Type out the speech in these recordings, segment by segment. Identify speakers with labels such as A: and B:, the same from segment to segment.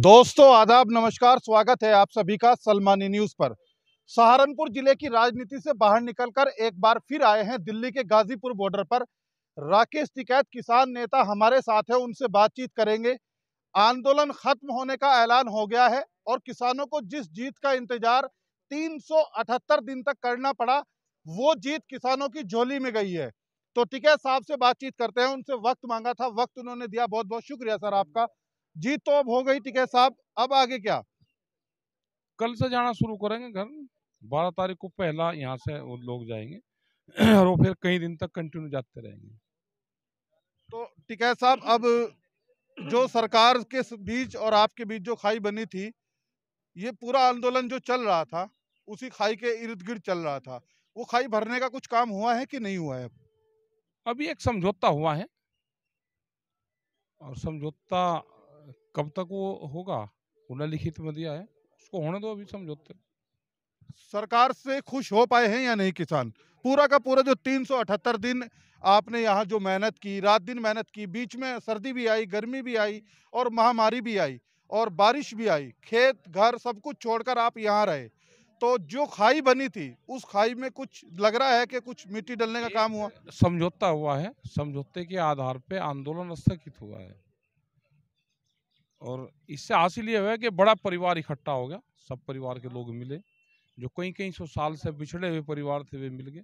A: दोस्तों आदाब, नमस्कार। स्वागत है आप सभी का सलमानी न्यूज पर। सहारनपुर जिले की राजनीति से बाहर निकलकर एक बार फिर आए हैं दिल्ली के गाजीपुर बॉर्डर पर। राकेश टिकैत किसान नेता हमारे साथ है, उनसे बातचीत करेंगे। आंदोलन खत्म होने का ऐलान हो गया है और किसानों को जिस जीत का इंतजार 378 दिन तक करना पड़ा, वो जीत किसानों की झोली में गई है। तो टिकैत साहब से बातचीत करते हैं। उनसे वक्त मांगा था, वक्त उन्होंने दिया। बहुत बहुत शुक्रिया सर आपका। जीत तो अब हो गई टिकैत साहब, अब आगे क्या?
B: कल से जाना शुरू करेंगे घर। 12 तारीख को पहला यहाँ से वो लोग जाएंगे और वो फिर कई दिन तक कंटिन्यू जाते रहेंगे।
A: तो टिकैत साहब, अब जो सरकार के बीच और आपके बीच जो खाई बनी थी, ये पूरा आंदोलन जो चल रहा था उसी खाई के इर्द गिर्द चल रहा था। वो खाई भरने का कुछ काम हुआ है कि नहीं हुआ है?
B: अभी एक समझौता हुआ है और समझौता कब तक वो होगा उन्हें लिखित में दिया है, उसको होने दो अभी समझौते।
A: सरकार से खुश हो पाए हैं या नहीं किसान? पूरा का पूरा जो 378 दिन आपने यहाँ जो मेहनत की, रात दिन मेहनत की, बीच में सर्दी भी आई, गर्मी भी आई और महामारी भी आई और बारिश भी आई, खेत घर सब कुछ छोड़कर आप यहाँ रहे, तो जो खाई बनी थी उस खाई में कुछ लग रहा है कि कुछ मिट्टी डलने का काम हुआ?
B: समझौता हुआ है, समझौते के आधार पे आंदोलन स्थगित हुआ है और इससे हासिल ये हुआ है कि बड़ा परिवार इकट्ठा हो गया। सब परिवार के लोग मिले, जो कई कई सौ साल से बिछड़े हुए परिवार थे वे मिल गए।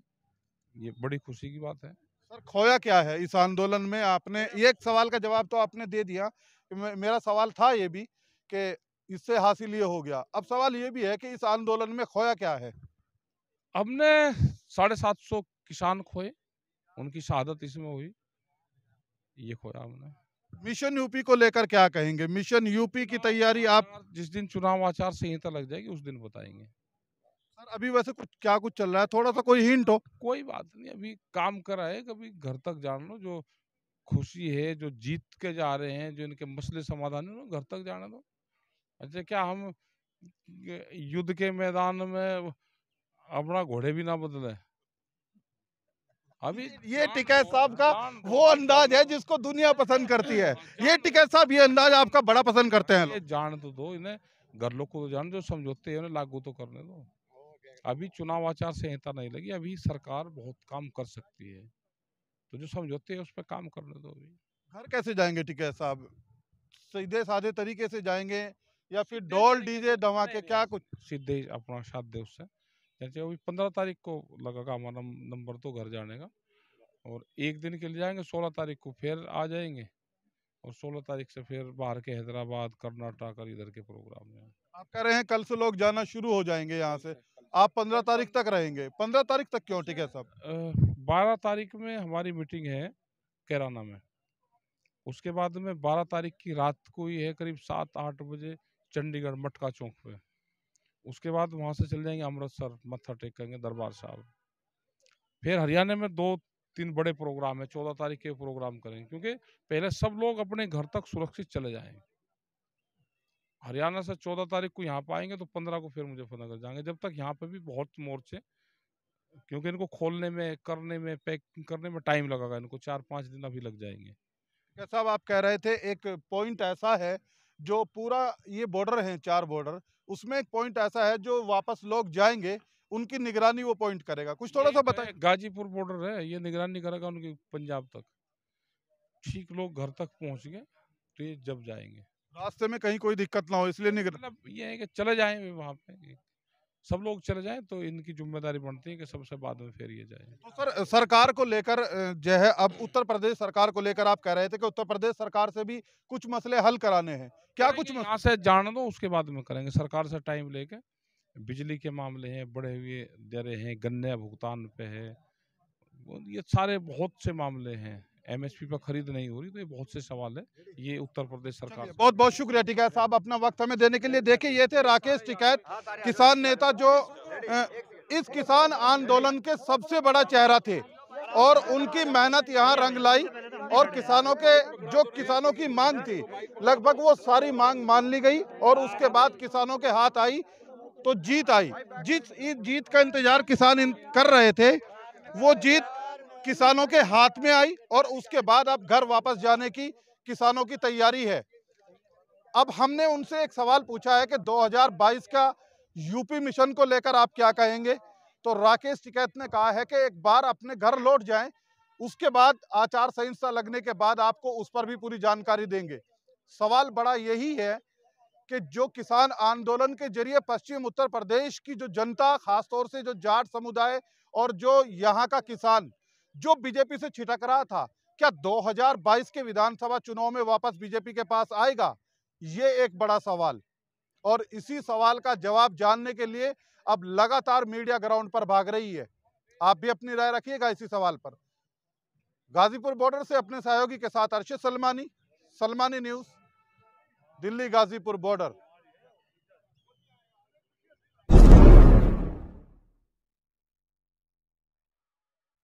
B: ये बड़ी खुशी की बात है।
A: सर, खोया क्या है इस आंदोलन में? आपने ये एक सवाल का जवाब तो आपने दे दिया कि मेरा सवाल था ये भी कि इससे हासिल ये हो गया। अब सवाल ये भी है कि इस आंदोलन में खोया क्या है?
B: हमने 750 किसान खोए, उनकी शहादत इसमें हुई, ये खोया हमने।
A: मिशन यूपी को लेकर क्या कहेंगे? मिशन यूपी की तैयारी आप...
B: जिस दिन चुनाव आचार संहिता लग जाएगी उस दिन बताएंगे।
A: सर, अभी वैसे कुछ चल रहा है, थोड़ा सा कोई हिंट हो?
B: कोई बात नहीं, अभी काम कर रहा है, कभी घर तक जान लो। जो खुशी है, जो जीत के जा रहे हैं, जो इनके मसले समाधान है, घर तक जाने दो। अच्छा, क्या हम युद्ध के मैदान में अपना घोड़े भी ना बदले? अभी
A: ये टिकैत साहब का वो अंदाज है जिसको दुनिया पसंद करती है। ये टिकैत साहब, ये अंदाज आपका बड़ा पसंद करते हैं
B: ये
A: लोग।
B: जान तो दो इन्हें, घर लोग को तो जान, जो समझौते हैं उन्हें लागू तो करने दो। अभी चुनाव आचार संहिता नहीं लगी, अभी सरकार बहुत काम कर सकती है, तो जो समझौते हैं उस पर काम करने दो अभी।
A: घर कैसे जाएंगे टिकैत साहब? सीधे साधे तरीके से जाएंगे या फिर ढोल डीजे दमा के क्या कुछ?
B: सीधे ही अपना साथ दे उससे। जैसे अभी 15 तारीख को लगेगा हमारा नंबर तो घर जाने का, और एक दिन के लिए जाएंगे, 16 तारीख को फिर आ जाएंगे और 16 तारीख से फिर बाहर के हैदराबाद, कर्नाटक और इधर के प्रोग्राम में।
A: आप कह रहे हैं कल से लोग जाना शुरू हो जाएंगे यहाँ से, आप 15 तारीख तक रहेंगे? 15 तारीख तक क्यों टिकैत साहब?
B: 12 तारीख में हमारी मीटिंग है कैराना में, उसके बाद में 12 तारीख की रात को ही है, करीब 7-8 बजे चंडीगढ़ मटका चौक पे। उसके बाद वहां से चल जाएंगे अमृतसर, मत्था टेकेंगे दरबार साहब। फिर हरियाणा में 2-3 बड़े प्रोग्राम है, 14 तारीख के प्रोग्राम करेंगे, क्योंकि पहले सब लोग अपने घर तक सुरक्षित चले जाएं। हरियाणा से 14 तारीख को यहाँ पाएंगे तो 15 को फिर मुजफ्फरनगर जाएंगे। जब तक यहाँ पे भी बहुत मोर्चे, क्योंकि इनको खोलने में, करने में, पैकिंग करने में टाइम लगेगा, इनको 4-5 दिन अभी लग जाएंगे।
A: टिकैत साहब, आप कह रहे थे एक पॉइंट ऐसा है जो पूरा ये बॉर्डर है, 4 बॉर्डर, उसमें एक पॉइंट ऐसा है जो वापस लोग जाएंगे उनकी निगरानी वो पॉइंट करेगा। कुछ थोड़ा सा बताएं।
B: गाजीपुर बॉर्डर है, ये निगरानी करेगा उनकी पंजाब तक। ठीक लोग घर तक पहुंच गए तो ये जब जाएंगे,
A: रास्ते में कहीं कोई दिक्कत ना हो, इसलिए निगरानी।
B: मतलब ये है कि चले जाएं वहां पे, सब लोग चले जाएं तो इनकी जिम्मेदारी बनती है कि सबसे बाद में फिर ये जाए।
A: तो सर, सरकार को लेकर जो है, अब उत्तर प्रदेश सरकार को लेकर आप कह रहे थे कि उत्तर प्रदेश सरकार से भी कुछ मसले हल कराने हैं, क्या कुछ
B: यहाँ से जान दो, उसके बाद में करेंगे। सरकार से टाइम लेके, बिजली के मामले हैं, बढ़े हुए दरें हैं, गन्ने भुगतान पे है, ये सारे बहुत से मामले हैं। एमएसपी पर खरीद नहीं हो रही, तो ये बहुत से सवाल है, ये उत्तर प्रदेश सरकार।
A: बहुत बहुत शुक्रिया टिकैत साहब अपना वक्त हमें देने के लिए। देखिए, ये थे राकेश टिकैत, किसान नेता, जो इस किसान आंदोलन के सबसे बड़ा चेहरा थे और उनकी मेहनत यहाँ रंग लाई और किसानों की मांग थी, लगभग वो सारी मांग मान ली गई और उसके बाद किसानों के हाथ आई तो जीत आई। जीत का इंतजार किसान कर रहे थे, वो जीत किसानों के हाथ में आई और उसके बाद अब घर वापस जाने की किसानों की तैयारी है। अब हमने उनसे एक सवाल पूछा है कि 2022 का यूपी मिशन को लेकर आप क्या कहेंगे। तो राकेश टिकैत ने कहा है कि एक बार अपने घर लौट जाएं, उसके बाद आचार संहिता लगने के बाद आपको उस पर भी पूरी जानकारी देंगे। सवाल बड़ा यही है कि जो किसान आंदोलन के जरिए पश्चिम उत्तर प्रदेश की जो जनता, खासतौर से जो जाट समुदाय और जो यहाँ का किसान जो बीजेपी से छिटक रहा था, क्या 2022 के विधानसभा चुनाव में वापस बीजेपी के पास आएगा? ये एक बड़ा सवाल। और इसी सवाल का जवाब जानने के लिए अब लगातार मीडिया ग्राउंड पर भाग रही है। आप भी अपनी राय रखिएगा इसी सवाल पर। गाजीपुर बॉर्डर से अपने सहयोगी के साथ अर्शद सलमानी, सलमानी न्यूज़, दिल्ली गाजीपुर बॉर्डर।